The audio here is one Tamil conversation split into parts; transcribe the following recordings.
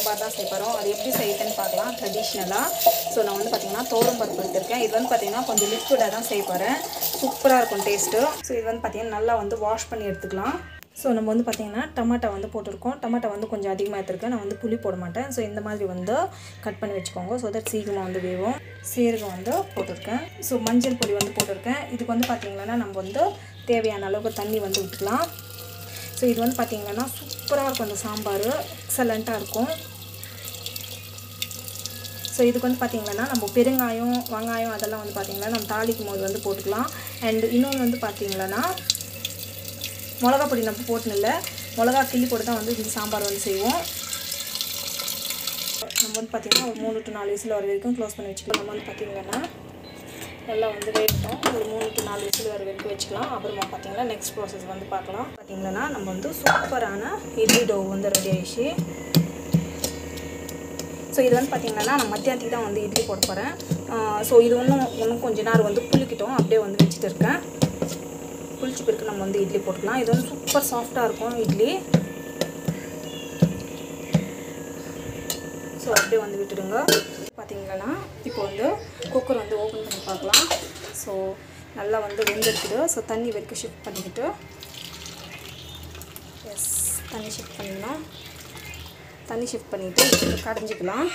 சாம்பார் தான் செய்ய போகிறோம். அது எப்படி செய்யுதுன்னு பார்க்கலாம் ட்ரெடிஷ்னலாக. ஸோ நான் வந்து பார்த்திங்கன்னா தோரம் பருப்பு எடுத்திருக்கேன். இது வந்து பார்த்திங்கன்னா கொஞ்சம் லிக்விடாக தான் செய்ய போகிறேன். சூப்பராக இருக்கும் டேஸ்ட்டு. ஸோ இது வந்து பார்த்திங்கன்னா நல்லா வந்து வாஷ் பண்ணி எடுத்துக்கலாம். ஸோ நம்ம வந்து பார்த்திங்கன்னா டமாட்டோ வந்து போட்டிருக்கோம். டமாட்டோ வந்து கொஞ்சம் அதிகமாக எடுத்துருக்கேன். நான் வந்து புளி போட மாட்டேன். ஸோ இந்த மாதிரி வந்து கட் பண்ணி வச்சுக்கோங்க. ஸோ தட் சீக்கிரமாக வந்து வேகும். சீரகம் வந்து போட்டிருக்கேன். ஸோ மஞ்சள் பொடி வந்து போட்டிருக்கேன். இதுக்கு வந்து பார்த்திங்கன்னா நம்ம வந்து தேவையான அளவுக்கு தண்ணி வந்து விட்டுக்கலாம். ஸோ இது வந்து பார்த்திங்கன்னா சூப்பராக இருக்கும். அந்த சாம்பார் எக்ஸலண்ட்டாக இருக்கும். ஸோ இதுக்கு வந்து பார்த்திங்கன்னா நம்ம பெருங்காயம் வெங்காயம் அதெல்லாம் வந்து பார்த்திங்கன்னா நம்ம தாளிக்கும் போது வந்து போட்டுக்கலாம். அண்ட் இன்னொன்று வந்து பார்த்திங்கன்னா மிளகா பொடி நம்ம போட்டுனில்ல, மிளகா கிள்ளி போட்டு தான் வந்து இந்த சாம்பார் வந்து செய்வோம். நம்ம வந்து பார்த்திங்கன்னா ஒரு 3 to 4 விசில் வர வரைக்கும் க்ளோஸ் பண்ணி வச்சுக்கலாம். நம்ம வந்து பார்த்திங்கன்னா நல்லா வந்து வேகட்டும். ஒரு 3 to 4 விசில் வர வரைக்கும் வச்சுக்கலாம். அப்புறமா பார்த்திங்கன்னா நெக்ஸ்ட் ப்ராசஸ் வந்து பார்க்கலாம். பார்த்திங்கன்னா நம்ம வந்து சூப்பரான இட்லி டோ வந்து ரெடி ஆகிடுச்சு. ஸோ இது வந்து பார்த்திங்கன்னா நான் மத்தியானத்துக்கு தான் வந்து இட்லி போட போகிறேன். ஸோ இது இன்னும் கொஞ்சம் நேரம் வந்து புளிக்கிட்டோம். அப்படியே வந்து வச்சுட்டு இருக்கேன். புளிச்சு பிறகு நம்ம வந்து இட்லி போட்டுக்கலாம். இது வந்து சூப்பர் சாஃப்டாக இருக்கும் இட்லி. ஸோ அப்படியே வந்து விட்டுடுங்க. பார்த்திங்கன்னா இப்போ வந்து குக்கர் வந்து ஓப்பன் பண்ணி பார்க்கலாம். ஸோ நல்லா வந்து வெந்துருக்குது. ஸோ தண்ணி வரைக்கும் ஷிஃப்ட் பண்ணிக்கிட்டு தண்ணி ஷிஃப்ட் பண்ணிக்கலாம். தண்ணி ஷிஃப்ட் பண்ணிவிட்டு கடைஞ்சிக்கலாம்.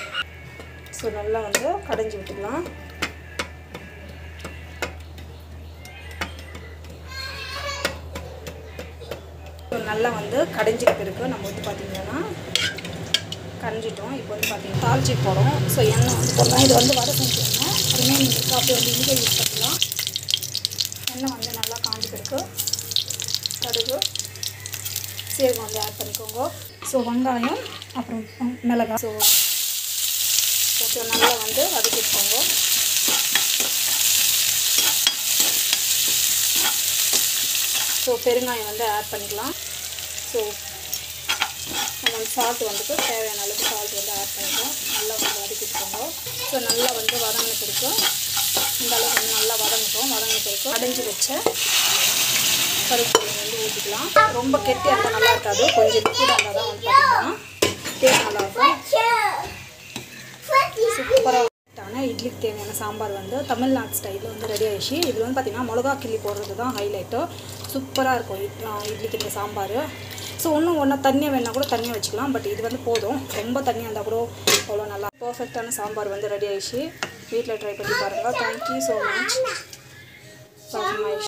ஸோ நல்லா வந்து கடைஞ்சி விட்டுக்கலாம். ஸோ நல்லா வந்து கடைஞ்சிட்டு இருக்குது. நம்ம வந்து பார்த்திங்கன்னா கரைஞ்சிட்டோம். இப்போ வந்து பார்த்திங்கன்னா தாளிச்சி போகிறோம். ஸோ எண்ணெய் வந்து போடலாம். இது வந்து வடை செஞ்சோம்னா ரிமைனிங் இருக்குது. அப்படியே வந்து இங்கே யூஸ் பண்ணலாம். எண்ணெய் வந்து நல்லா காஞ்சிருக்கு. கடுகு சீரகம் வந்து ஆட் பண்ணிக்கோங்க. ஸோ வெங்காயம் அப்புறம் மிளகாய் ஸோ போட்டு நல்லா வந்து வதக்கிக்கோங்க. ஸோ பெருங்காயம் வந்து ஆட் பண்ணிக்கலாம். ஸோ நம்ம வந்து சால்ட் வந்துட்டு தேவையான அளவுக்கு சால்ட் வந்து ஆட் பண்ணிக்கலாம். நல்லா வந்து வதக்கிட்டுக்கோங்க. ஸோ நல்லா வந்து வதங்கின பிறகு இந்த அளவுக்கு வந்து நல்லா வதங்கின பிறகு அடைஞ்சி வச்ச கருப்பு வந்து ஊற்றிக்கலாம். ரொம்ப கெட்டியாக இருந்தால் நல்லா இருக்காது. கொஞ்சம் லிக்விடாக இருந்தால் தான் வந்து பார்த்திங்கன்னா டேஸ்ட் நல்லாயிருக்கும். சூப்பராக இட்லிக்கு தேவையான சாம்பார் வந்து தமிழ்நாடு ஸ்டைலில் வந்து ரெடி ஆகிடுச்சு. இதில் வந்து பார்த்திங்கன்னா மிளகா கிள்ளி போடுறது தான் ஹைலைட்டு. சூப்பராக இருக்கும் இட்லிக்கு இந்த சாம்பார். ஸோ ஒன்றா தண்ணியாக வேணால் கூட தண்ணியாக வச்சுக்கலாம். பட் இது வந்து போதும். ரொம்ப தண்ணியாக இருந்தால் கூட அவ்வளோ நல்லா பர்ஃபெக்டான சாம்பார் வந்து ரெடி ஆகிடுச்சு. வீட்டில் ட்ரை பண்ணி பாருங்கள். Thank you so much.